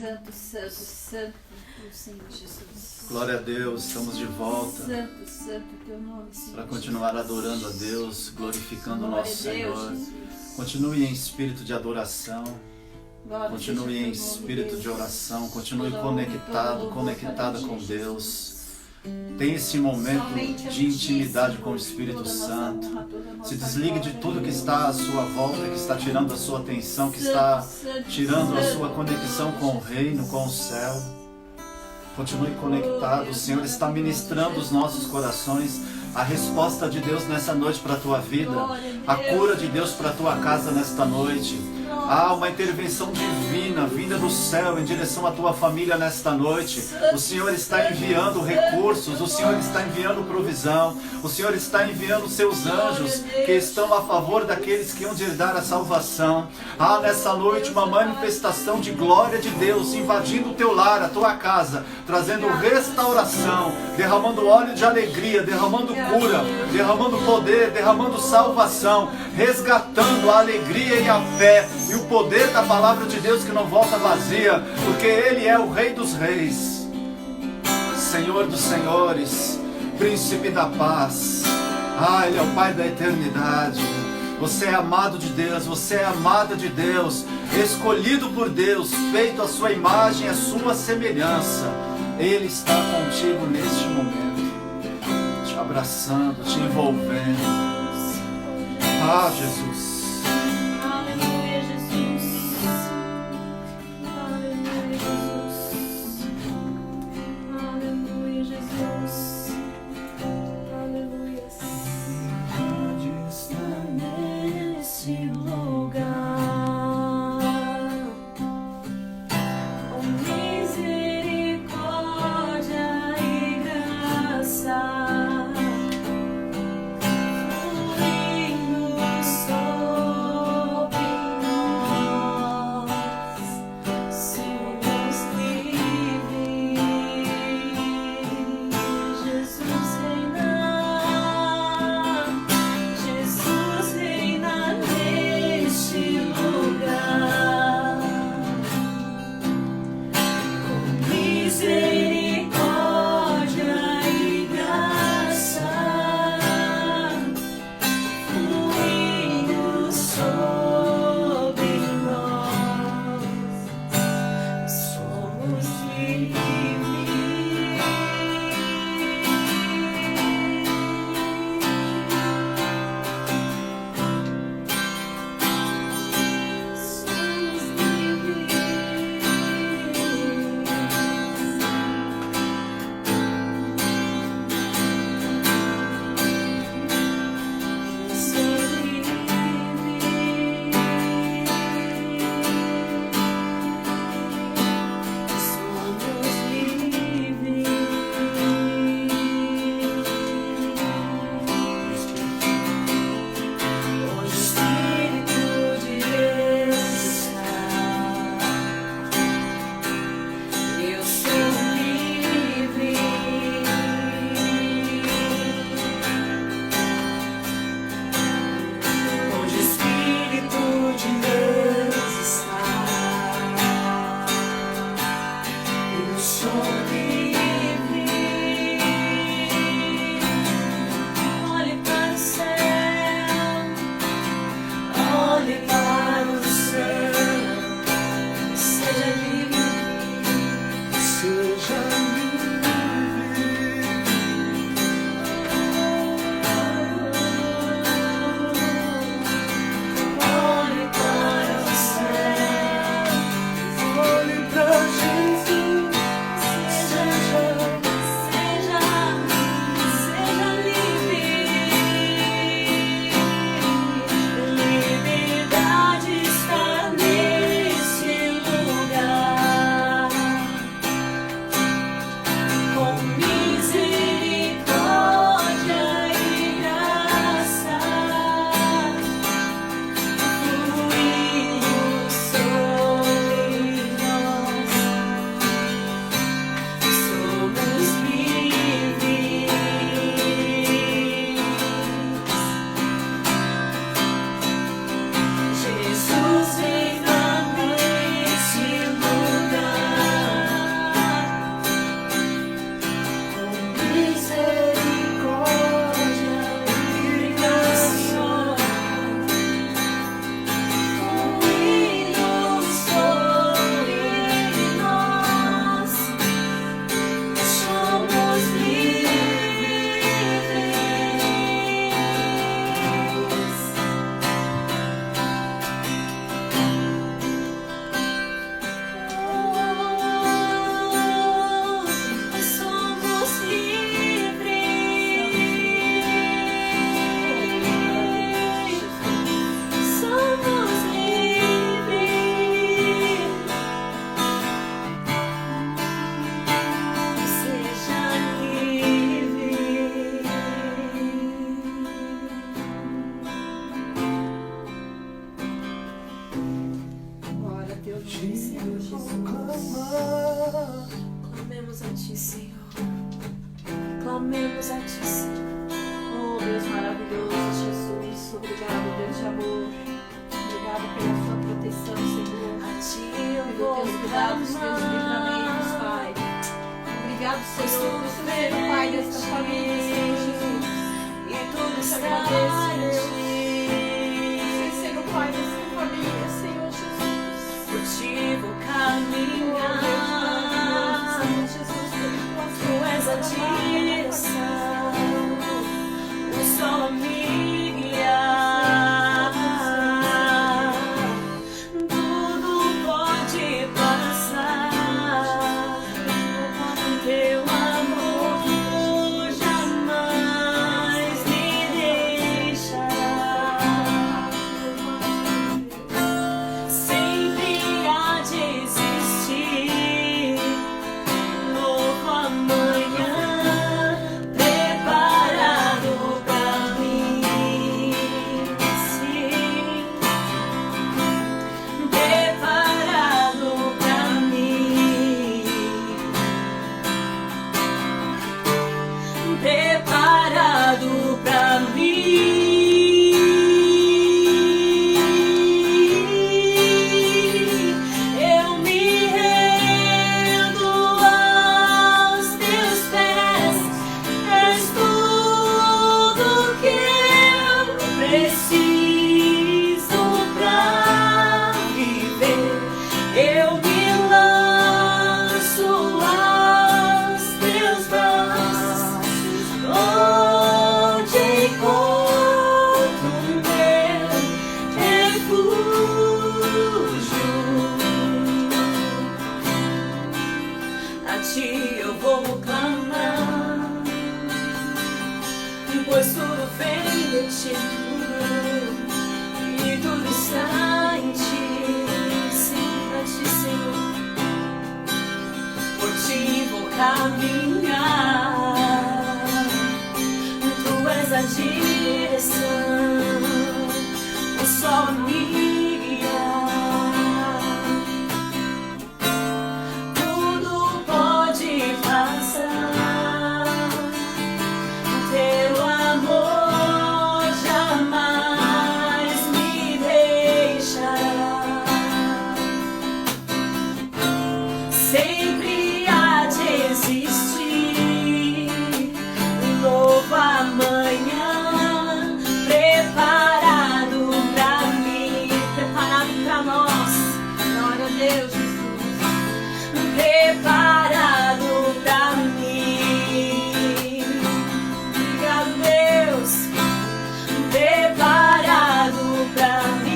Santo, santo, santo, o Senhor Jesus. Glória a Deus, estamos de volta. Santo, santo, teu nome, Senhor. Para continuar adorando a Deus, glorificando o nosso Senhor. Jesus. Continue em espírito de adoração. Glória Continue seja em teu nome, espírito Deus. de oração. Continue Toda honra, conectado, todo louvor conectada para com ti, Deus. Jesus. Tenha esse momento Somente a de ti, intimidade Senhor, com o Espírito toda nossa Santo. honra, toda nossa Se desligue de glória, tudo que Deus. está à sua volta, que está tirando a sua atenção, que Santo, está santo, tirando a santo, sua conexão com o reino, com o céu. Continue conectado. O Senhor está ministrando os nossos corações. A resposta de Deus nessa noite para a tua vida. A cura de Deus para a tua casa nesta noite. Há uma intervenção divina vinda do céu em direção à tua família nesta noite. O Senhor está enviando recursos, o Senhor está enviando provisão, o Senhor está enviando seus anjos que estão a favor daqueles que hão de herdar a salvação. Há nessa noite uma manifestação de glória de Deus invadindo o teu lar, a tua casa, trazendo restauração, derramando óleo de alegria, derramando cura, derramando poder, derramando salvação, resgatando a alegria e a fé e o poder da palavra de Deus que não volta vazia, porque Ele é o Rei dos Reis, Senhor dos Senhores, Príncipe da Paz. Ele é o Pai da eternidade. Você é amado de Deus, você é amada de Deus, escolhido por Deus, feito à sua imagem, à sua semelhança. Ele está contigo neste momento, te abraçando, te envolvendo. Jesus. Aleluia, Jesus. Aleluia, Jesus. Aleluia, Jesus. Aleluia. Pode estar nesse lugar. Com misericórdia e graça. Fluindo sobre clamemos a Ti, Senhor. Clamemos a Ti, Senhor. Oh, Deus maravilhoso, Jesus. Obrigado, Deus de amor. Obrigado pela sua proteção, Senhor. A Ti eu Pelos vou teus cuidados, teus livramentos, Pai. Obrigado, Senhor, por ser o Pai desta família, Senhor Jesus. E tudo Te está agradeço, em Deus. Ti. Por ser o Pai desta família, Senhor Jesus. Por Ti vou Oh, Deus caminhar. maravilhoso, Senhor Jesus. Pela Tu tua és a trabalho, direção, o sol a me guiar. Tudo pode passar, Teu amor jamais me deixará. Sempre há de existir novo amanhã preparado pra mim. Sim, preparado pra mim. Preparado pra mim. Eu me rendo aos Teus pés. És tudo que eu preciso pra viver. Eu me lanço aos Teus braços, onde encontro meu refúgio. A Ti eu vou clamar, pois tudo vem de Ti, e tudo está em Ti. Sim, a Ti, Senhor. Por Ti vou caminhar. Tu és a direção, o sol a me guiar. Tudo pode passar, Teu amor jamais me deixará. Sempre há de existir um novo amanhã preparado pra mim, preparado pra nós. glória a Deus, Jesus. Preparado pra mim. Obrigado, Deus. Preparado pra mim.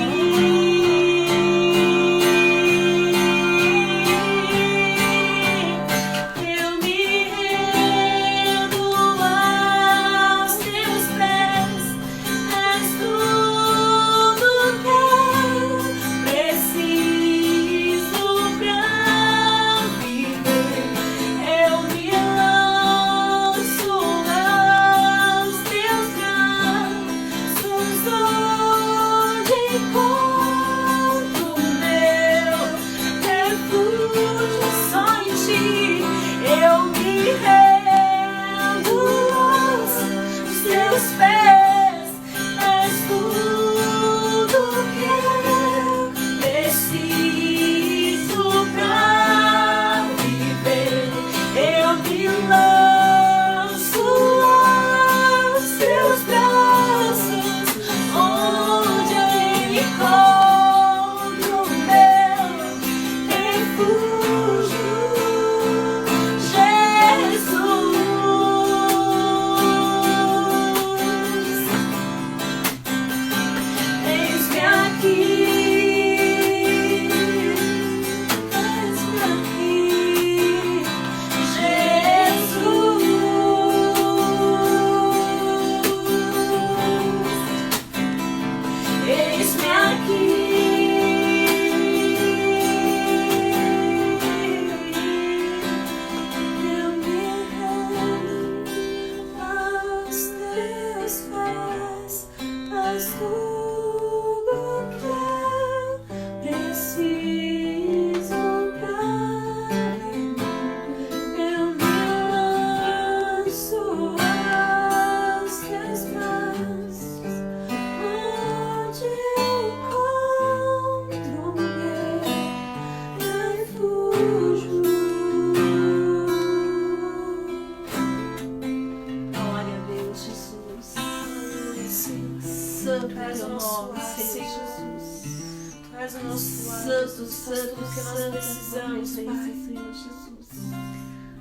Santo, Santo, que nós precisamos, Pai. Senhor Jesus.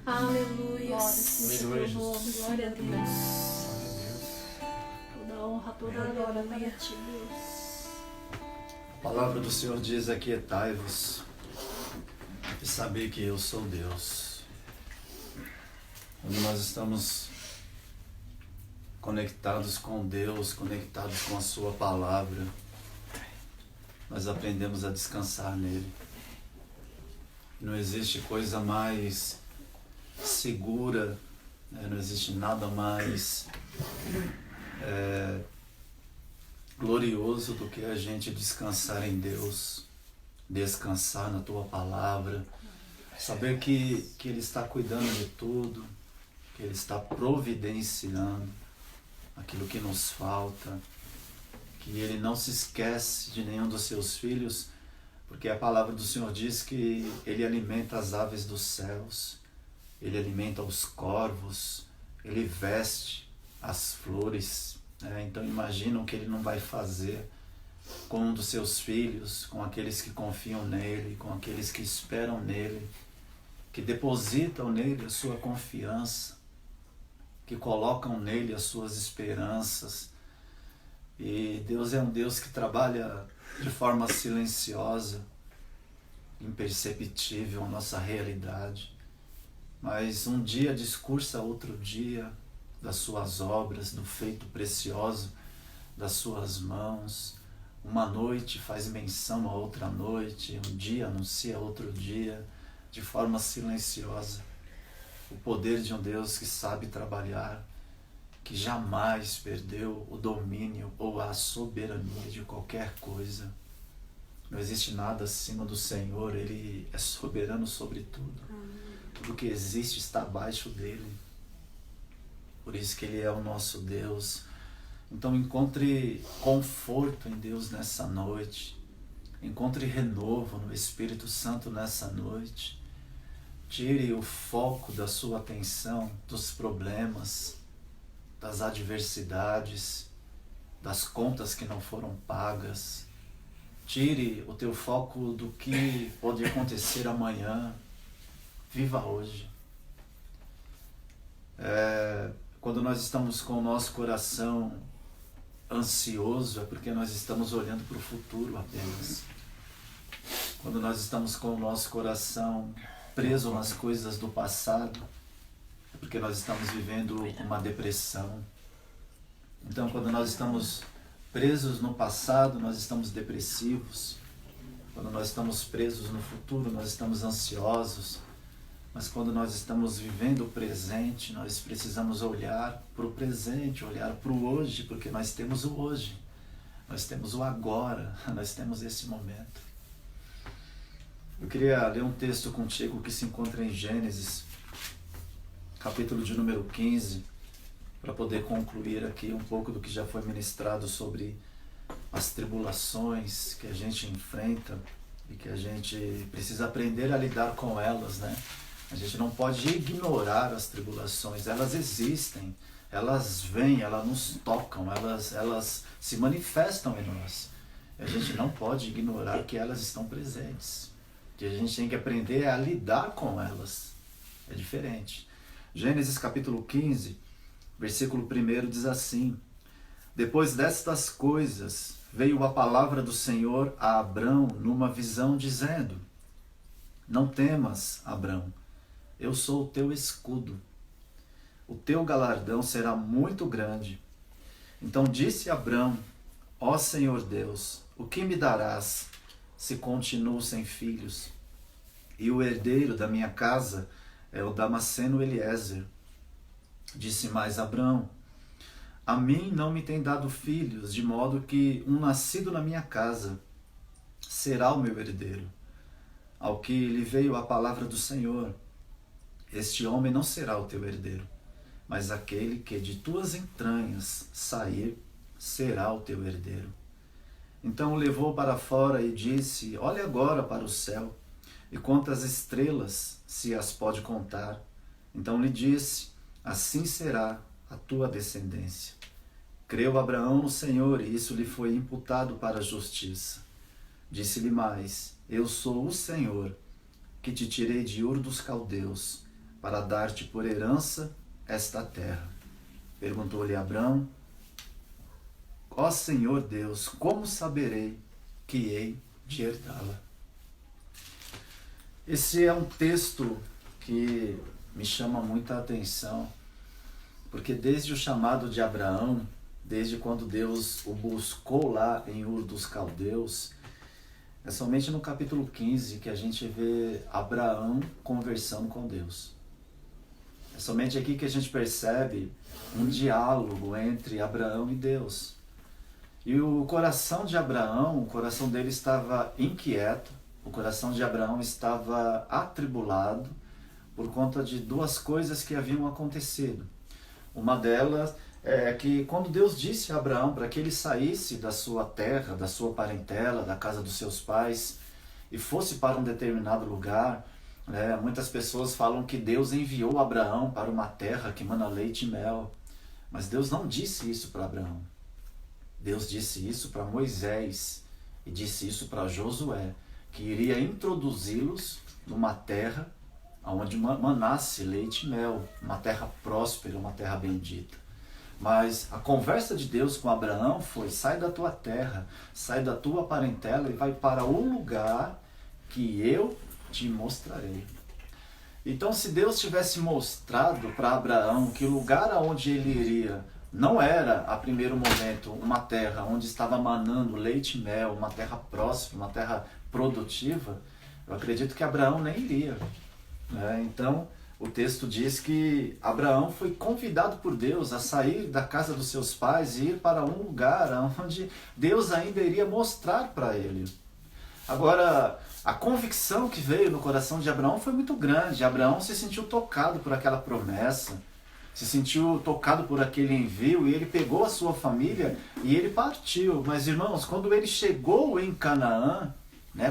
Aleluia. Glória a Deus. Glória a Deus. Toda honra, toda glória para ti, Deus. A palavra do Senhor diz: aquietai-vos e saber que eu sou Deus. Quando nós estamos conectados com Deus, conectados com a sua palavra, nós aprendemos a descansar nele. Não existe coisa mais segura, né? Não existe nada mais glorioso do que a gente descansar em Deus, descansar na tua palavra, saber que Ele está cuidando de tudo, que Ele está providenciando aquilo que nos falta, que Ele não se esquece de nenhum dos seus filhos, porque a palavra do Senhor diz que Ele alimenta as aves dos céus, Ele alimenta os corvos, Ele veste as flores, né? Então imaginam que Ele não vai fazer com um dos seus filhos, com aqueles que confiam nele, com aqueles que esperam nele, que depositam nele a sua confiança, que colocam nele as suas esperanças. E Deus é um Deus que trabalha de forma silenciosa, imperceptível a nossa realidade, mas um dia discursa outro dia das suas obras, do feito precioso das suas mãos. Uma noite faz menção a outra noite, um dia anuncia outro dia, de forma silenciosa. O poder de um Deus que sabe trabalhar, que jamais perdeu o domínio ou a soberania de qualquer coisa. Não existe nada acima do Senhor, Ele é soberano sobre tudo. Tudo que existe está abaixo dele. Por isso que Ele é o nosso Deus. Então encontre conforto em Deus nessa noite. Encontre renovo no Espírito Santo nessa noite. Tire o foco da sua atenção dos problemas, das adversidades, das contas que não foram pagas. Tire o teu foco do que pode acontecer amanhã. Viva hoje. Quando nós estamos com o nosso coração ansioso, é porque nós estamos olhando para o futuro apenas. Quando nós estamos com o nosso coração preso nas coisas do passado, é porque nós estamos vivendo uma depressão. Então, quando nós estamos presos no passado, nós estamos depressivos. Quando nós estamos presos no futuro, nós estamos ansiosos. Mas quando nós estamos vivendo o presente, nós precisamos olhar para o presente, olhar para o hoje, porque nós temos o hoje, nós temos o agora, nós temos esse momento. Eu queria ler um texto contigo que se encontra em Gênesis, capítulo de número 15, para poder concluir aqui um pouco do que já foi ministrado sobre as tribulações que a gente enfrenta e que a gente precisa aprender a lidar com elas, né? A gente não pode ignorar as tribulações, elas existem, elas vêm, elas nos tocam, elas se manifestam em nós. A gente não pode ignorar que elas estão presentes. Que a gente tem que aprender a lidar com elas. É diferente. Gênesis capítulo 15, versículo 1 diz assim: Depois destas coisas veio a palavra do Senhor a Abrão numa visão dizendo: Não temas, Abrão, eu sou o teu escudo. O teu galardão será muito grande. Então disse Abrão: Ó Senhor Deus, o que me darás se continuo sem filhos? E o herdeiro da minha casa é o Damasceno Eliezer. Disse mais Abrão: A mim não me tem dado filhos, de modo que um nascido na minha casa será o meu herdeiro. Ao que lhe veio a palavra do Senhor: Este homem não será o teu herdeiro, mas aquele que de tuas entranhas sair será o teu herdeiro. Então o levou para fora e disse: Olhe agora para o céu, e quantas estrelas se as pode contar. Então lhe disse: Assim será a tua descendência. Creu Abraão no Senhor, e isso lhe foi imputado para a justiça. Disse-lhe mais: Eu sou o Senhor, que te tirei de Ur dos Caldeus, para dar-te por herança esta terra. Perguntou-lhe Abrão: Ó Senhor Deus, como saberei que hei de herdá-la? Esse é um texto que me chama muita atenção, porque desde o chamado de Abraão, desde quando Deus o buscou lá em Ur dos Caldeus, é somente no capítulo 15 que a gente vê Abraão conversando com Deus. É somente aqui que a gente percebe um diálogo entre Abraão e Deus. E o coração de Abraão, o coração dele estava inquieto, o coração de Abraão estava atribulado por conta de duas coisas que haviam acontecido. Uma delas é que quando Deus disse a Abraão para que ele saísse da sua terra, da sua parentela, da casa dos seus pais e fosse para um determinado lugar, muitas pessoas falam que Deus enviou Abraão para uma terra que mana leite e mel. Mas Deus não disse isso para Abraão. Deus disse isso para Moisés e disse isso para Josué, que iria introduzi-los numa terra onde manasse leite e mel, uma terra próspera, uma terra bendita. Mas a conversa de Deus com Abraão foi: sai da tua terra, sai da tua parentela e vai para o lugar que eu te mostrarei. Então, se Deus tivesse mostrado para Abraão que o lugar aonde ele iria não era, a primeiro momento, uma terra onde estava manando leite e mel, uma terra próspera, uma terra produtiva, eu acredito que Abraão nem iria. Então, o texto diz que Abraão foi convidado por Deus a sair da casa dos seus pais e ir para um lugar onde Deus ainda iria mostrar para ele. Agora, a convicção que veio no coração de Abraão foi muito grande. Abraão se sentiu tocado por aquela promessa, se sentiu tocado por aquele envio, e ele pegou a sua família e ele partiu. Mas, irmãos, quando ele chegou em Canaã,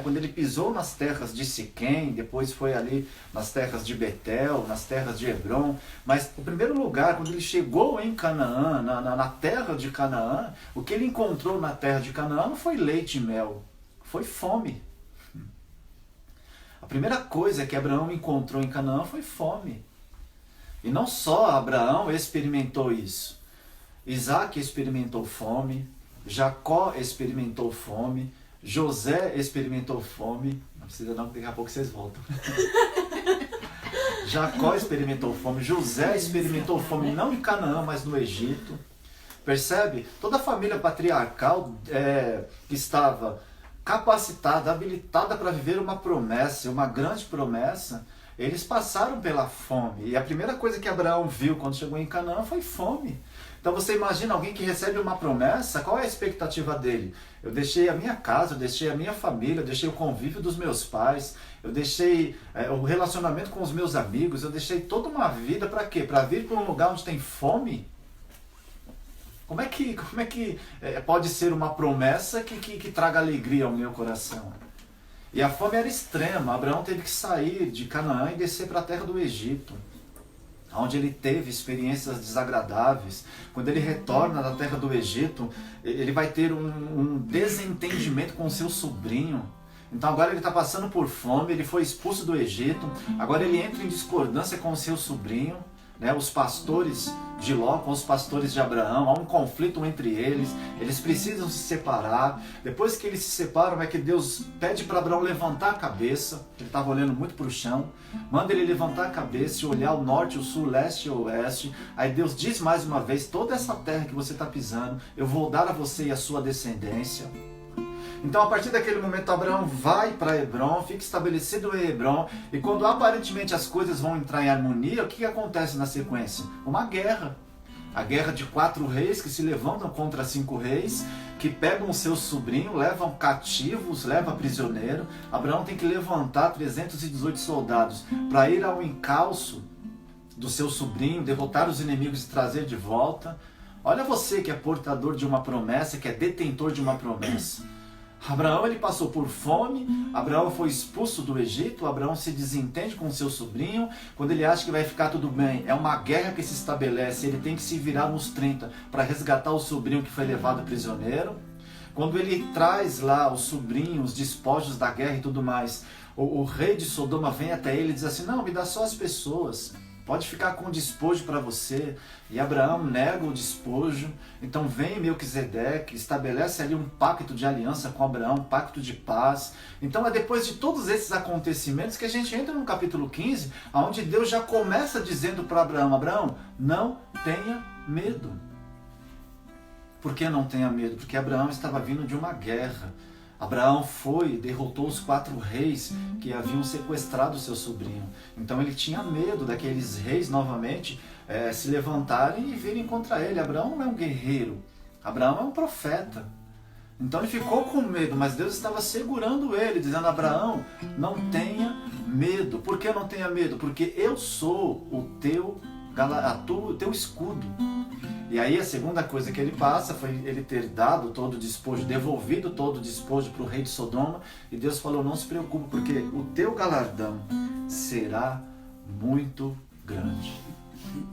quando ele pisou nas terras de Siquém, depois foi ali nas terras de Betel, nas terras de Hebrom, mas o primeiro lugar, quando ele chegou em Canaã, na terra de Canaã, o que ele encontrou na terra de Canaã não foi leite e mel, foi fome. A primeira coisa que Abraão encontrou em Canaã foi fome. E não só Abraão experimentou isso. Isaac experimentou fome, Jacó experimentou fome, José experimentou fome. Não precisa não, porque daqui a pouco vocês voltam. Jacó experimentou fome, José experimentou fome não em Canaã, mas no Egito. Percebe? Toda a família patriarcal que estava capacitada, habilitada para viver uma promessa, uma grande promessa, eles passaram pela fome. E a primeira coisa que Abraão viu quando chegou em Canaã foi fome. Então você imagina alguém que recebe uma promessa, qual é a expectativa dele? Eu deixei a minha casa, eu deixei a minha família, eu deixei o convívio dos meus pais, eu deixei o relacionamento com os meus amigos, eu deixei toda uma vida para quê? Para vir para um lugar onde tem fome? Como é que pode ser uma promessa que traga alegria ao meu coração? E a fome era extrema. Abraão teve que sair de Canaã e descer para a terra do Egito, onde ele teve experiências desagradáveis. Quando ele retorna da terra do Egito, ele vai ter um desentendimento com o seu sobrinho. Então agora ele está passando por fome, ele foi expulso do Egito, agora ele entra em discordância com o seu sobrinho, os pastores de Ló com os pastores de Abraão, há um conflito entre eles precisam se separar. Depois que eles se separam, é que Deus pede para Abraão levantar a cabeça, ele estava olhando muito para o chão, manda ele levantar a cabeça e olhar o norte, o sul, o leste e o oeste. Aí Deus diz mais uma vez: toda essa terra que você está pisando, eu vou dar a você e a sua descendência. Então, a partir daquele momento, Abraão vai para Hebrom, fica estabelecido em Hebrom, e quando aparentemente as coisas vão entrar em harmonia, o que acontece na sequência? Uma guerra. A guerra de 4 reis que se levantam contra 5 reis, que pegam o seu sobrinho, levam cativos, levam prisioneiro. Abraão tem que levantar 318 soldados para ir ao encalço do seu sobrinho, derrotar os inimigos e trazer de volta. Olha você que é portador de uma promessa, que é detentor de uma promessa. Abraão ele passou por fome, Abraão foi expulso do Egito, Abraão se desentende com seu sobrinho, quando ele acha que vai ficar tudo bem, é uma guerra que se estabelece, ele tem que se virar nos 30 para resgatar o sobrinho que foi levado prisioneiro. Quando ele traz lá o sobrinho, os despojos da guerra e tudo mais, o rei de Sodoma vem até ele e diz assim, não, me dá só as pessoas, pode ficar com o despojo para você. E Abraão nega o despojo. Então vem Melquisedeque, estabelece ali um pacto de aliança com Abraão, um pacto de paz. Então é depois de todos esses acontecimentos que a gente entra no capítulo 15, onde Deus já começa dizendo para Abraão, Abraão, não tenha medo. Por que não tenha medo? Porque Abraão estava vindo de uma guerra. Abraão foi e derrotou os 4 reis que haviam sequestrado seu sobrinho. Então ele tinha medo daqueles reis novamente se levantarem e virem contra ele. Abraão não é um guerreiro, Abraão é um profeta. Então ele ficou com medo, mas Deus estava segurando ele, dizendo, Abraão, não tenha medo. Por que não tenha medo? Porque eu sou o teu escudo. E aí a segunda coisa que ele passa foi ele ter dado todo o despojo, devolvido todo o despojo para o rei de Sodoma, e Deus falou, não se preocupe, porque o teu galardão será muito grande.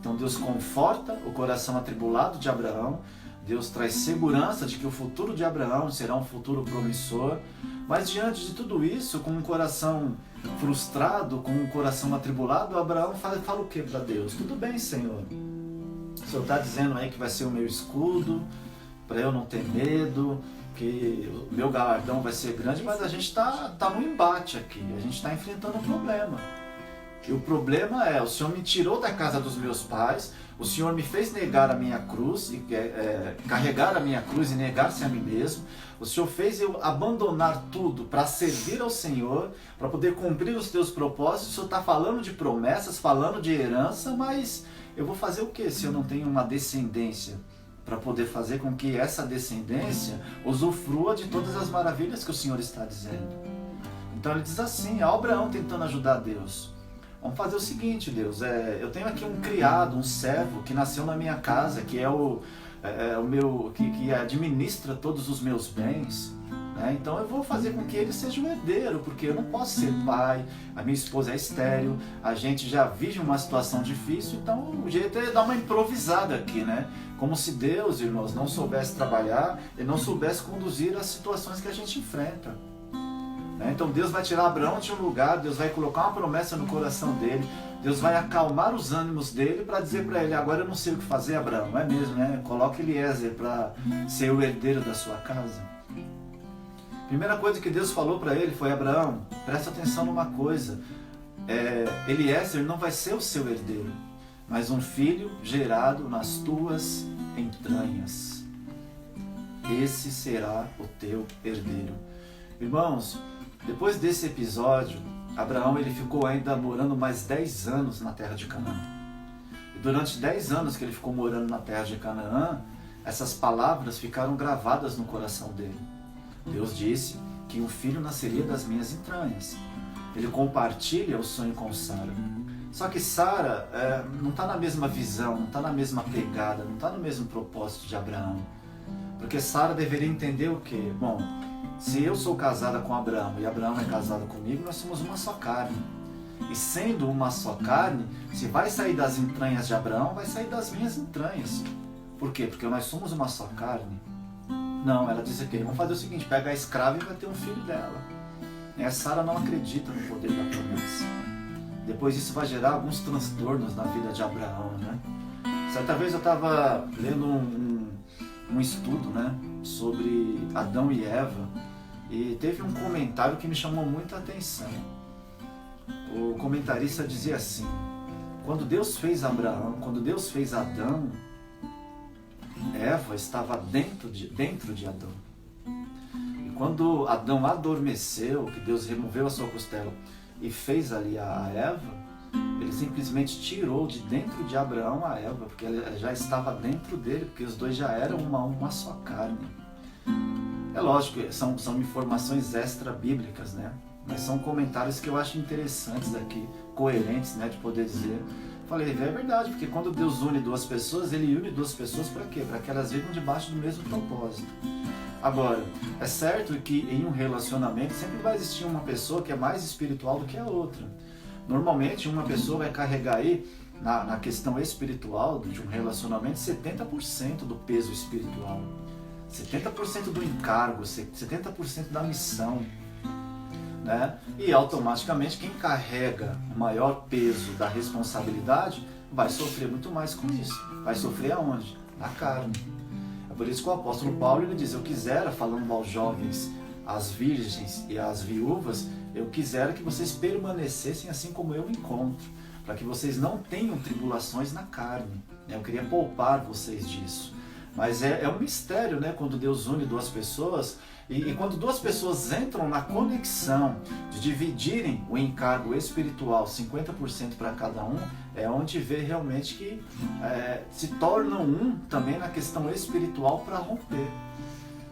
Então Deus conforta o coração atribulado de Abraão, Deus traz segurança de que o futuro de Abraão será um futuro promissor, mas diante de tudo isso, com um coração frustrado, com um coração atribulado, Abraão fala o que para Deus? Tudo bem, Senhor. O Senhor está dizendo aí que vai ser o meu escudo, para eu não ter medo, que o meu galardão vai ser grande, mas a gente está num embate aqui, a gente está enfrentando um problema. E o problema é, o Senhor me tirou da casa dos meus pais, o Senhor me fez negar a minha cruz, carregar a minha cruz e negar-se a mim mesmo. O Senhor fez eu abandonar tudo para servir ao Senhor, para poder cumprir os teus propósitos. O Senhor está falando de promessas, falando de herança, mas eu vou fazer o que se eu não tenho uma descendência para poder fazer com que essa descendência usufrua de todas as maravilhas que o Senhor está dizendo? Então ele diz assim, Abraão tentando ajudar Deus. Vamos fazer o seguinte, Deus, eu tenho aqui um criado, um servo que nasceu na minha casa, que é o meu, que administra todos os meus bens, né? Então eu vou fazer com que ele seja um herdeiro, porque eu não posso ser pai, a minha esposa é estéril, a gente já vive uma situação difícil, então o jeito é dar uma improvisada aqui, né? Como se Deus, irmãos, não soubesse trabalhar e não soubesse conduzir as situações que a gente enfrenta. Então Deus vai tirar Abraão de um lugar, Deus vai colocar uma promessa no coração dele, Deus vai acalmar os ânimos dele para dizer para ele, agora eu não sei o que fazer, Abraão, não é mesmo, né? Coloca Eliezer para ser o herdeiro da sua casa. Primeira coisa que Deus falou para ele foi, Abraão, presta atenção numa coisa, Eliezer não vai ser o seu herdeiro, mas um filho gerado nas tuas entranhas. Esse será o teu herdeiro. Irmãos, depois desse episódio, Abraão ele ficou ainda morando mais 10 anos na terra de Canaã. E durante 10 anos que ele ficou morando na terra de Canaã, essas palavras ficaram gravadas no coração dele. Deus disse que um filho nasceria das minhas entranhas. Ele compartilha o sonho com Sara. Só que Sara não está na mesma visão, não está na mesma pegada, não está no mesmo propósito de Abraão. Porque Sara deveria entender o quê? Bom, se eu sou casada com Abraão e Abraão é casado comigo, nós somos uma só carne. E sendo uma só carne, se vai sair das entranhas de Abraão, vai sair das minhas entranhas. Por quê? Porque nós somos uma só carne. Não, ela disse que vamos fazer o seguinte, pega a escrava e vai ter um filho dela. E a Sara não acredita no poder da promessa. Depois isso vai gerar alguns transtornos na vida de Abraão, né? Certa vez eu estava lendo um estudo, né, sobre Adão e Eva, e teve um comentário que me chamou muita atenção. O comentarista dizia assim, quando Deus fez Abraão, quando Deus fez Adão, Eva estava dentro de Adão. E quando Adão adormeceu, que Deus removeu a sua costela e fez ali a Eva, ele simplesmente tirou de dentro de Abraão a Eva, porque ela já estava dentro dele, porque os dois já eram uma só carne. É lógico, são informações extra-bíblicas, né? Mas são comentários que eu acho interessantes aqui, coerentes, né, de poder dizer. Falei, é verdade, porque quando Deus une duas pessoas, Ele une duas pessoas para quê? Para que elas vivam debaixo do mesmo propósito. Agora, é certo que em um relacionamento sempre vai existir uma pessoa que é mais espiritual do que a outra. Normalmente, uma pessoa vai carregar aí, na questão espiritual de um relacionamento, 70% do peso espiritual. 70% do encargo, 70% da missão. Né? E automaticamente quem carrega o maior peso da responsabilidade vai sofrer muito mais com isso. Vai sofrer aonde? Na carne. É por isso que o apóstolo Paulo ele diz: eu quisera, falando aos jovens, às virgens e às viúvas, eu quisera que vocês permanecessem assim como eu encontro, para que vocês não tenham tribulações na carne. Eu queria poupar vocês disso. Mas é um mistério, né? Quando Deus une duas pessoas, e quando duas pessoas entram na conexão de dividirem o encargo espiritual, 50% para cada um, é onde vê realmente que se tornam um também na questão espiritual para romper.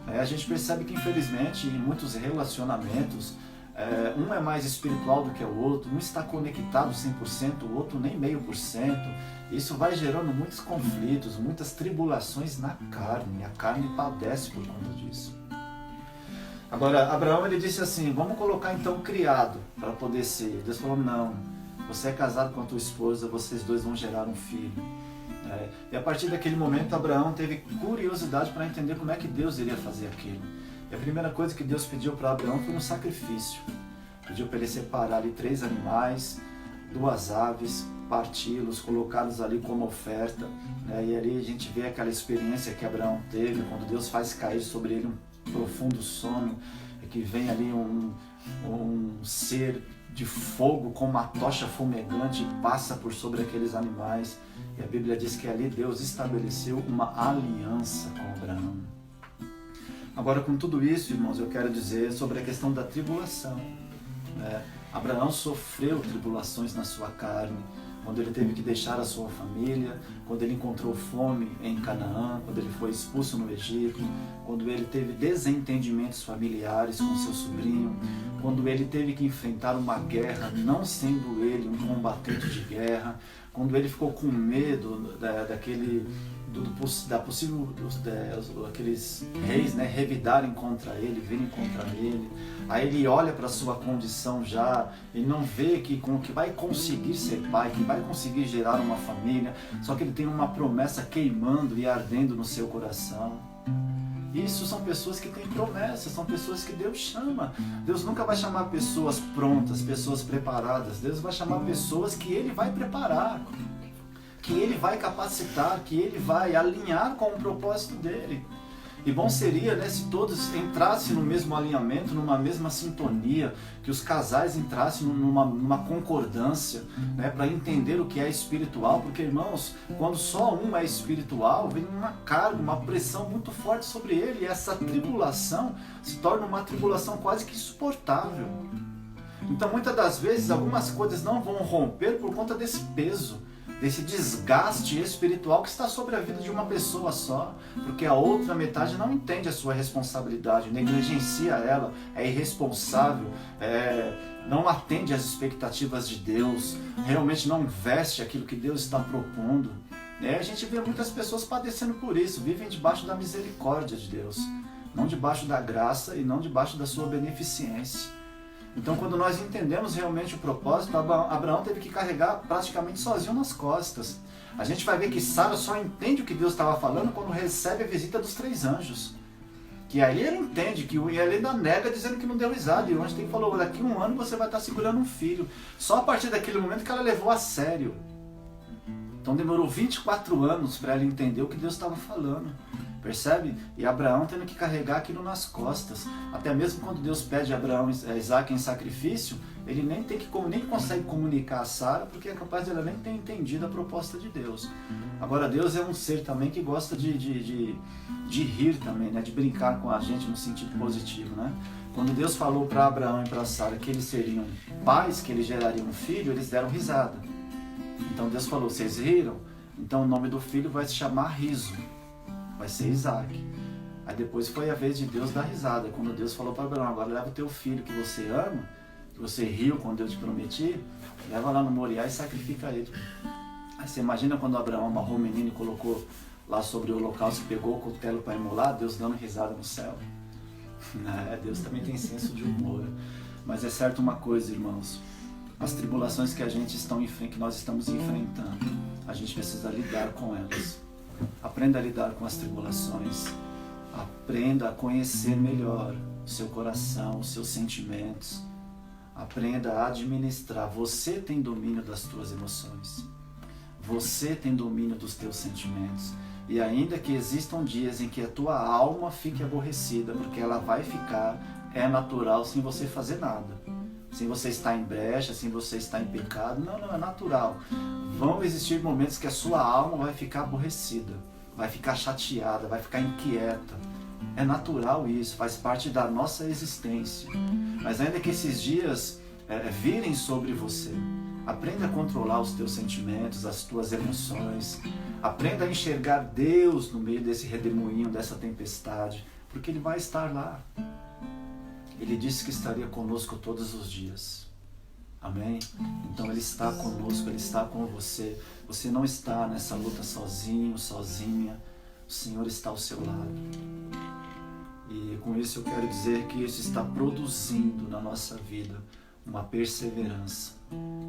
A gente percebe que, infelizmente, em muitos relacionamentos, um é mais espiritual do que o outro, um está conectado 100%, o outro nem 0,5%. Isso vai gerando muitos conflitos, muitas tribulações na carne, e a carne padece por conta disso. Agora, Abraão ele disse assim: vamos colocar então criado para poder ser. Deus falou: não, você é casado com a tua esposa, vocês dois vão gerar um filho. E a partir daquele momento, Abraão teve curiosidade para entender como é que Deus iria fazer aquilo. E a primeira coisa que Deus pediu para Abraão foi um sacrifício. Pediu para ele separar ali 3 animais, 2 aves, parti-los, colocá-los ali como oferta. E ali a gente vê aquela experiência que Abraão teve, quando Deus faz cair sobre ele um profundo sono, que vem ali um ser de fogo com uma tocha fumegante e passa por sobre aqueles animais. E a Bíblia diz que ali Deus estabeleceu uma aliança com Abraão. Agora, com tudo isso, irmãos, eu quero dizer sobre a questão da tribulação. Abraão sofreu tribulações na sua carne, quando ele teve que deixar a sua família, quando ele encontrou fome em Canaã, quando ele foi expulso no Egito, quando ele teve desentendimentos familiares com seu sobrinho, quando ele teve que enfrentar uma guerra, não sendo ele um combatente de guerra, quando ele ficou com medo aqueles reis, né, revidarem contra ele, virem contra ele. Aí ele olha para a sua condição já e não vê que vai conseguir ser pai, que vai conseguir gerar uma família, só que ele tem uma promessa queimando e ardendo no seu coração. Isso são pessoas que têm promessas, são pessoas que Deus chama. Deus nunca vai chamar pessoas prontas, pessoas preparadas. Deus vai chamar pessoas que Ele vai preparar, que Ele vai capacitar, que Ele vai alinhar com o propósito dEle. E bom seria, né, se todos entrassem no mesmo alinhamento, numa mesma sintonia, que os casais entrassem numa concordância, né, para entender o que é espiritual, porque, irmãos, quando só um é espiritual, vem uma carga, uma pressão muito forte sobre ele, e essa tribulação se torna uma tribulação quase que insuportável. Então, muitas das vezes, algumas coisas não vão romper por conta desse peso, desse desgaste espiritual que está sobre a vida de uma pessoa só, porque a outra metade não entende a sua responsabilidade, negligencia ela, é irresponsável, não atende às expectativas de Deus, realmente não veste aquilo que Deus está propondo. A gente vê muitas pessoas padecendo por isso, vivem debaixo da misericórdia de Deus, não debaixo da graça e não debaixo da sua beneficência. Então, quando nós entendemos realmente o propósito, Abraão teve que carregar praticamente sozinho nas costas. A gente vai ver que Sara só entende o que Deus estava falando quando recebe a visita dos 3 anjos. Que aí ele entende, que ele ainda nega dizendo que não deu risada. E o anjo falou: daqui a 1 ano você vai estar segurando um filho. Só a partir daquele momento que ela levou a sério. Então demorou 24 anos para ela entender o que Deus estava falando. Percebe? E Abraão tendo que carregar aquilo nas costas. Até mesmo quando Deus pede a Isaac em sacrifício, ele nem consegue comunicar a Sara, porque é capaz de ela nem ter entendido a proposta de Deus. Agora, Deus é um ser também que gosta de rir também, né? De brincar com a gente no sentido positivo, né? Quando Deus falou para Abraão e para Sara que eles seriam pais, que eles gerariam um filho, eles deram risada. Então Deus falou: vocês riram? Então o nome do filho vai se chamar Riso. Vai ser Isaac. Aí depois foi a vez de Deus dar risada. Quando Deus falou para Abraão: agora leva o teu filho que você ama, que você riu quando eu te prometi, leva lá no Moriá e sacrifica ele. Aí você imagina quando Abraão amarrou o menino e colocou lá sobre o holocausto, pegou o cutelo para imolar, Deus dando risada no céu. Deus também tem senso de humor. Mas é certo uma coisa, irmãos: as tribulações que nós estamos enfrentando, a gente precisa lidar com elas. Aprenda a lidar com as tribulações. Aprenda a conhecer melhor o seu coração, os seus sentimentos. Aprenda a administrar. Você tem domínio das tuas emoções. Você tem domínio dos teus sentimentos. E ainda que existam dias em que a tua alma fique aborrecida, porque ela vai ficar, é natural, sem você fazer nada. Sem você estar em brecha, sem você estar em pecado. Não, é natural. Vão existir momentos que a sua alma vai ficar aborrecida, vai ficar chateada, vai ficar inquieta. É natural isso, faz parte da nossa existência. Mas ainda que esses dias virem sobre você, aprenda a controlar os teus sentimentos, as tuas emoções. Aprenda a enxergar Deus no meio desse redemoinho, dessa tempestade, porque Ele vai estar lá. Ele disse que estaria conosco todos os dias. Amém? Então Ele está conosco, Ele está com você. Você não está nessa luta sozinho, sozinha. O Senhor está ao seu lado. E com isso eu quero dizer que isso está produzindo na nossa vida uma perseverança.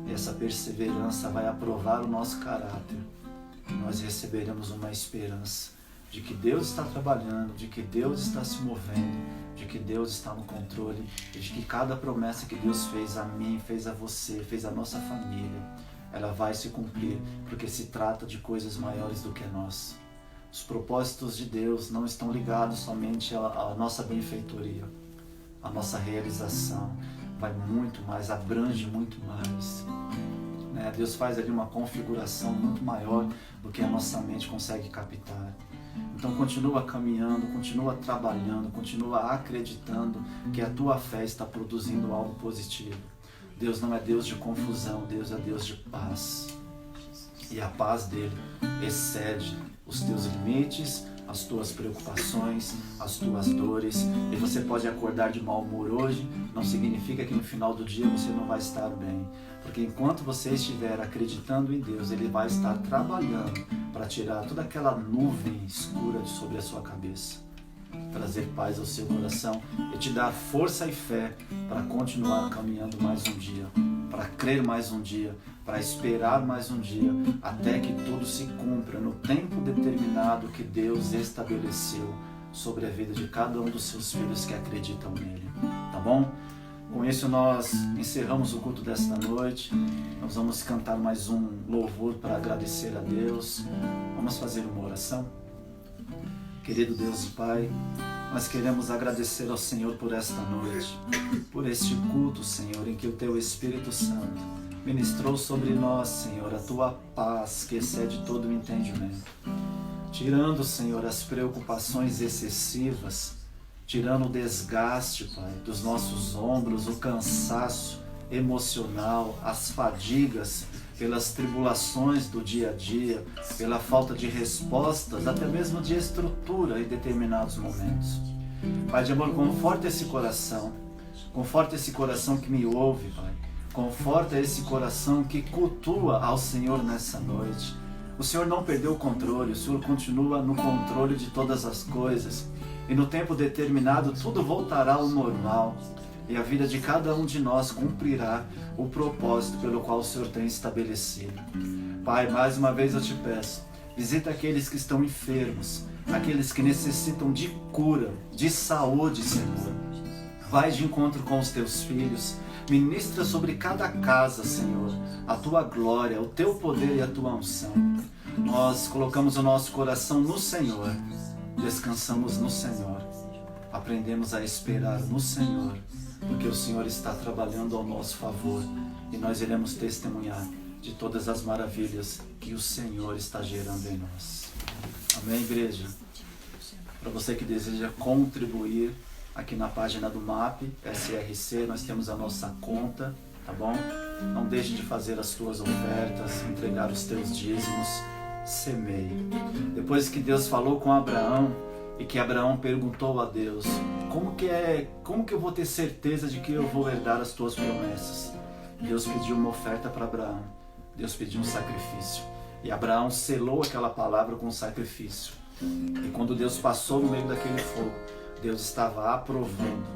E essa perseverança vai aprovar o nosso caráter. E nós receberemos uma esperança de que Deus está trabalhando, de que Deus está se movendo, de que Deus está no controle e de que cada promessa que Deus fez a mim, fez a você, fez a nossa família, ela vai se cumprir, porque se trata de coisas maiores do que nós. Os propósitos de Deus não estão ligados somente à nossa benfeitoria, à nossa realização. Vai muito mais, abrange muito mais. Deus faz ali uma configuração muito maior do que a nossa mente consegue captar. Então continua caminhando, continua trabalhando, continua acreditando que a tua fé está produzindo algo positivo. Deus não é Deus de confusão, Deus é Deus de paz. E a paz dele excede os teus limites, as tuas preocupações, as tuas dores. E você pode acordar de mau humor hoje, não significa que no final do dia você não vai estar bem. Porque enquanto você estiver acreditando em Deus, Ele vai estar trabalhando para tirar toda aquela nuvem escura de sobre a sua cabeça, trazer paz ao seu coração e te dar força e fé para continuar caminhando mais um dia, para crer mais um dia, para esperar mais um dia, até que tudo se cumpra no tempo determinado que Deus estabeleceu sobre a vida de cada um dos seus filhos que acreditam nele. Tá bom? Com isso nós encerramos o culto desta noite. Nós vamos cantar mais um louvor para agradecer a Deus. Vamos fazer uma oração? Querido Deus e Pai, nós queremos agradecer ao Senhor por esta noite, por este culto, Senhor, em que o Teu Espírito Santo ministrou sobre nós, Senhor, a Tua paz que excede todo o entendimento. Tirando, Senhor, as preocupações excessivas, tirando o desgaste, Pai, dos nossos ombros, o cansaço emocional, as fadigas pelas tribulações do dia a dia, pela falta de respostas, até mesmo de estrutura em determinados momentos. Pai de amor, conforta esse coração que me ouve, Pai. Conforta esse coração que cultua ao Senhor nessa noite. O Senhor não perdeu o controle, o Senhor continua no controle de todas as coisas. E no tempo determinado tudo voltará ao normal. E a vida de cada um de nós cumprirá o propósito pelo qual o Senhor tem estabelecido. Pai, mais uma vez eu te peço, visita aqueles que estão enfermos, aqueles que necessitam de cura, de saúde, Senhor. Vai de encontro com os teus filhos, ministra sobre cada casa, Senhor, a tua glória, o teu poder e a tua unção. Nós colocamos o nosso coração no Senhor, descansamos no Senhor, aprendemos a esperar no Senhor, porque o Senhor está trabalhando ao nosso favor e nós iremos testemunhar de todas as maravilhas que o Senhor está gerando em nós. Amém, igreja? Para você que deseja contribuir, aqui na página do MAP, SRC, nós temos a nossa conta, tá bom? Não deixe de fazer as tuas ofertas, entregar os teus dízimos, semeie. Depois que Deus falou com Abraão, e que Abraão perguntou a Deus, como que eu vou ter certeza de que eu vou herdar as tuas promessas? Deus pediu uma oferta para Abraão, Deus pediu um sacrifício, e Abraão selou aquela palavra com um sacrifício. E quando Deus passou no meio daquele fogo, Deus estava aprovando,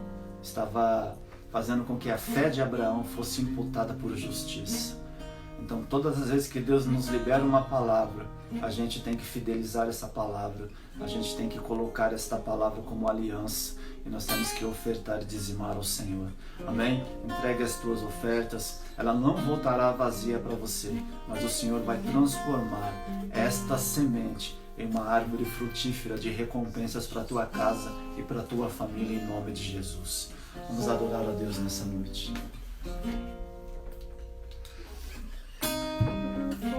estava fazendo com que a fé de Abraão fosse imputada por justiça. Então, todas as vezes que Deus nos libera uma palavra, a gente tem que fidelizar essa palavra, a gente tem que colocar esta palavra como aliança, e nós temos que ofertar e dizimar ao Senhor. Amém? Entregue as tuas ofertas, ela não voltará vazia para você, mas o Senhor vai transformar esta semente em uma árvore frutífera de recompensas para a tua casa e para a tua família, em nome de Jesus. Vamos adorar a Deus nessa noite.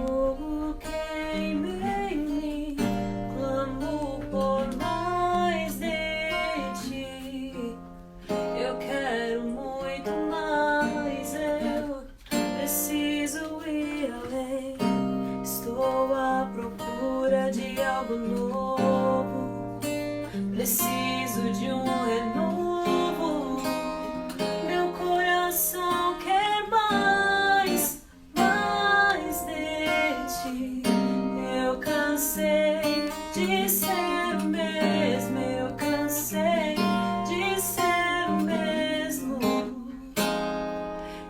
Fogo queima em mim, clamo por mais de ti. Eu quero muito mais, eu preciso ir além. Estou à procura de algo novo, preciso de um renovo. Meu coração quer mais, mais de ti. Eu cansei de ser o mesmo, eu cansei de ser o mesmo.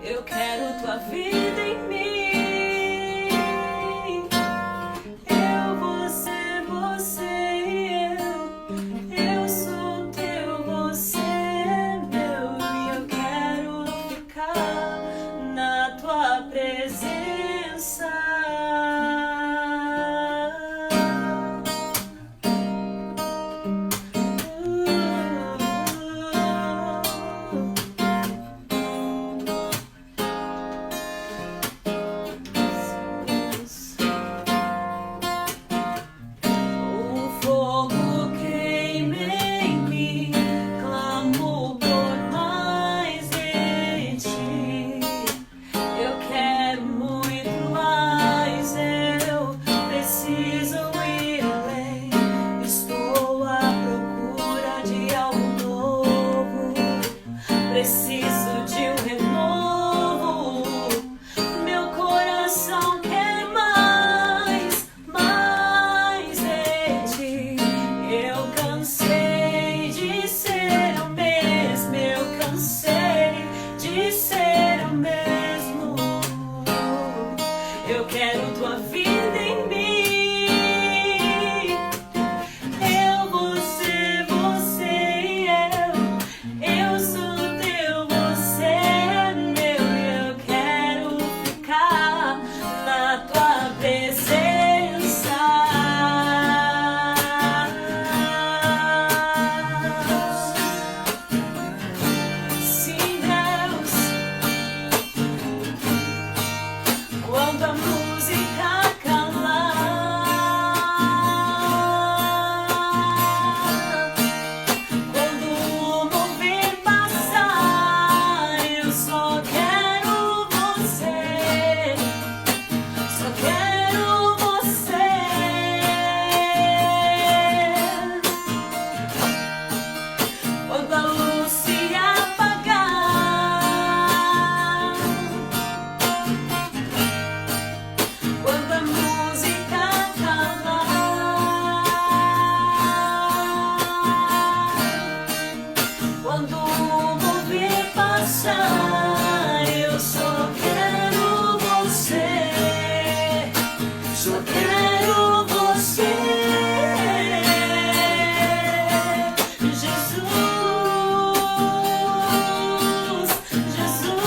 Eu quero tua vida em mim. Eu, você e eu sou teu, você é meu, e eu quero ficar na tua presença. O fogo queima em mim, clamo por mais de ti. Eu quero muito mais, eu preciso ir além. Estou à procura de algo novo, preciso de um renovo. Meu coração quer mais, mais de ti. Eu cansei de ser o mesmo, eu cansei de ser o mesmo. Eu quero tua vida em mim. Eu, você e eu sou teu, você é meu, e eu quero ficar na tua presença. Sim, Deus, quando a música calar, quando o mover passar, eu só quero você, só quero você. Quando a luz se apagar, quando a música calar, quando o mover passar, eu só quero você, só quero você. Jesus, Jesus,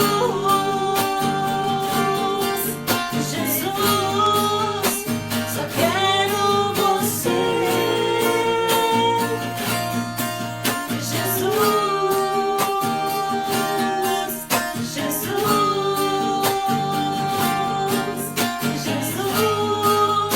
Jesus, só quero você. Jesus, Jesus, Jesus.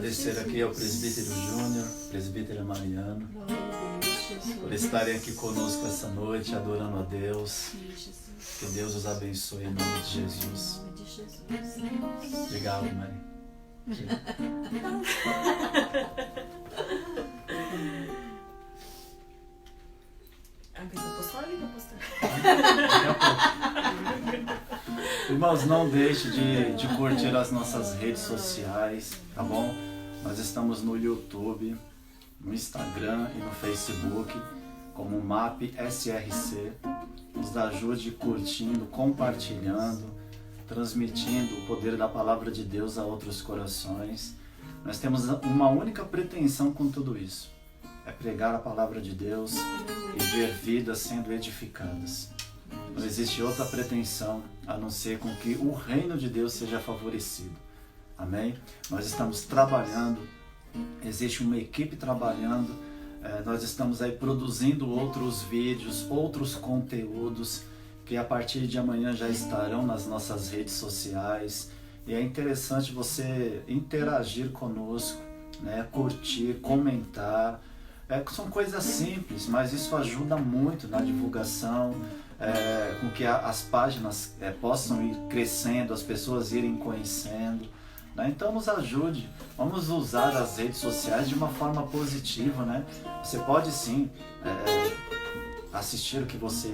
agradecer aqui ao presbítero Júnior, presbítera Mariano, por estarem aqui conosco essa noite, adorando a Deus. Que Deus os abençoe em nome de Jesus. Obrigado, Maria. Irmãos, não deixe de curtir as nossas redes sociais, tá bom? Nós estamos no YouTube, no Instagram e no Facebook como MAP SRC. Nos ajude curtindo, compartilhando, transmitindo o poder da palavra de Deus a outros corações. Nós temos uma única pretensão com tudo isso: é pregar a palavra de Deus e ver vidas sendo edificadas. Não existe outra pretensão a não ser com que o reino de Deus seja favorecido. Amém? Nós estamos trabalhando, existe uma equipe trabalhando, nós estamos aí produzindo outros vídeos, outros conteúdos que a partir de amanhã já estarão nas nossas redes sociais. E é interessante você interagir conosco, né? Curtir, comentar. São coisas simples, mas isso ajuda muito na divulgação, com que as páginas possam ir crescendo, as pessoas irem conhecendo. Né? Então nos ajude, vamos usar as redes sociais de uma forma positiva. Né? Você pode sim assistir o que você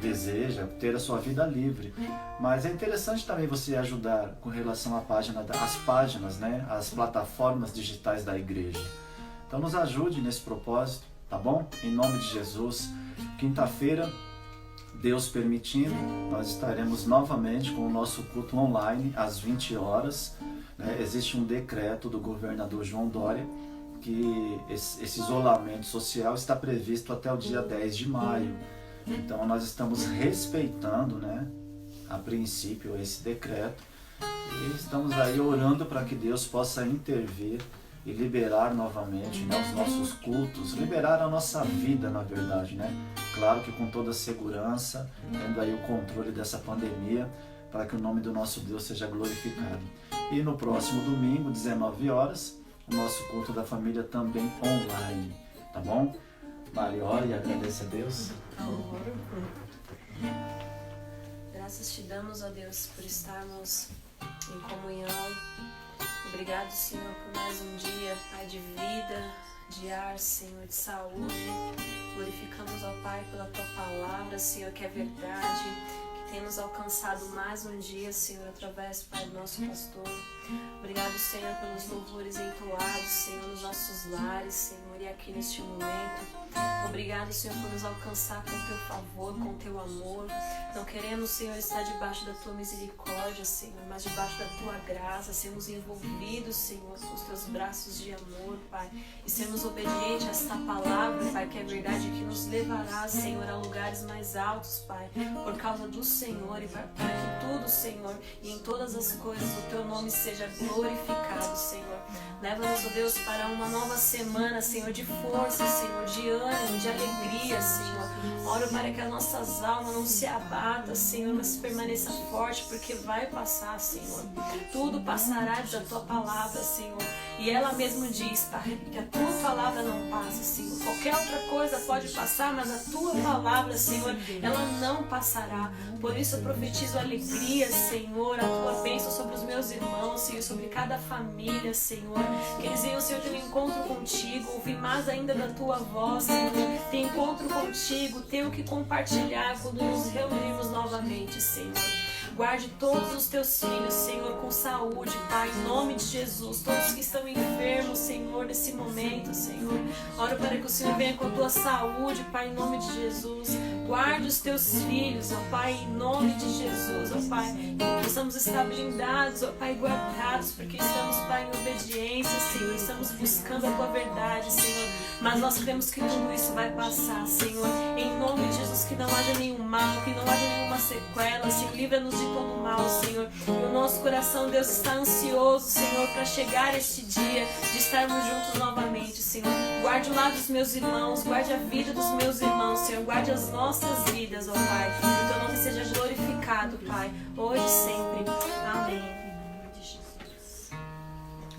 deseja, ter a sua vida livre, mas é interessante também você ajudar com relação à às páginas, né? As plataformas digitais da igreja. Então nos ajude nesse propósito, tá bom? Em nome de Jesus. Quinta-feira, Deus permitindo, nós estaremos novamente com o nosso culto online às 20 horas. Né? Existe um decreto do governador João Dória que esse isolamento social está previsto até o dia 10 de maio. Então nós estamos respeitando, né, a princípio esse decreto e estamos aí orando para que Deus possa intervir e liberar novamente, né, os nossos cultos, liberar a nossa vida, na verdade, né? Claro que com toda a segurança, tendo aí o controle dessa pandemia, para que o nome do nosso Deus seja glorificado. E no próximo domingo, 19 horas, o nosso culto da família também online, tá bom? Mari, ora e agradece a Deus. Graças te damos, ó Deus, por estarmos em comunhão. Obrigado, Senhor, por mais um dia, Pai, de vida, de ar, Senhor, de saúde. Glorificamos, ó Pai, pela Tua palavra, Senhor, que é verdade, que tem nos alcançado mais um dia, Senhor, através, Pai, do nosso pastor. Obrigado, Senhor, pelos louvores entoados, Senhor, nos nossos lares, Senhor, e aqui neste momento. Obrigado, Senhor, por nos alcançar com Teu favor, com Teu amor. Não queremos, Senhor, estar debaixo da Tua misericórdia, Senhor, mas debaixo da Tua graça, sermos envolvidos, Senhor, nos Teus braços de amor, Pai, e sermos obedientes a esta palavra, Pai, que é verdade, que nos levará, Senhor, a lugares mais altos, Pai, por causa do Senhor, e para que tudo, Senhor, e em todas as coisas o Teu nome seja glorificado, Senhor. Leva-nos, ó Deus, para uma nova semana, Senhor, de força, Senhor, de ânimo, de alegria, Senhor. Oro para que as nossas almas não se abatam, Senhor, mas permaneça forte, porque vai passar, Senhor. Tudo passará da Tua palavra, Senhor. E ela mesmo diz, Pai, que a Tua palavra não passa, Senhor. Qualquer outra coisa pode passar, mas a Tua palavra, Senhor, ela não passará. Por isso eu profetizo alegria, Senhor, a Tua bênção sobre os meus irmãos, Senhor, sobre cada família, Senhor. Que eles venham, Senhor, ter um encontro contigo, ouvir mais ainda da Tua voz, Senhor. Ter encontro contigo, ter o que compartilhar quando nos reunirmos novamente, Senhor. Guarde todos os Teus filhos, Senhor, com saúde, Pai, em nome de Jesus. Todos que estão enfermos, Senhor, nesse momento, Senhor. Oro para que o Senhor venha com a Tua saúde, Pai, em nome de Jesus. Guarde os Teus filhos, ó Pai, em nome de Jesus, ó Pai. Que possamos estar blindados, ó Pai, guardados, porque estamos, Pai, em obediência, Senhor. Estamos buscando a Tua verdade, Senhor. Mas nós cremos que tudo isso vai passar, Senhor. Em nome de Jesus, que não haja nenhum mal, que não haja nenhuma sequela, Senhor. Livra-nos de todo mal, Senhor. E o nosso coração, Deus, está ansioso, Senhor, para chegar este dia de estarmos juntos novamente, Senhor. Guarde o lado dos meus irmãos, guarde a vida dos meus irmãos, Senhor. Guarde as nossas vidas, ó Pai. Que o Teu nome seja glorificado, Pai, hoje e sempre. Amém.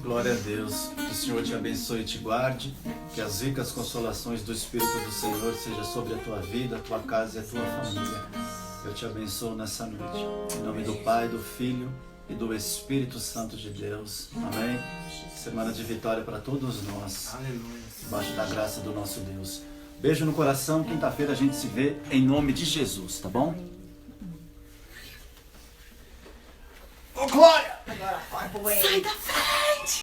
Glória a Deus. Que o Senhor te abençoe e te guarde. Que as ricas consolações do Espírito do Senhor seja sobre a tua vida, a tua casa e a tua família. Eu te abençoo nessa noite. Em nome do Pai, do Filho e do Espírito Santo de Deus. Amém. Semana de vitória para todos nós. Aleluia. Debaixo da graça do nosso Deus. Beijo no coração. Quinta-feira a gente se vê em nome de Jesus, tá bom? Ô, Glória! Agora, vai pro banheiro. Sai da frente!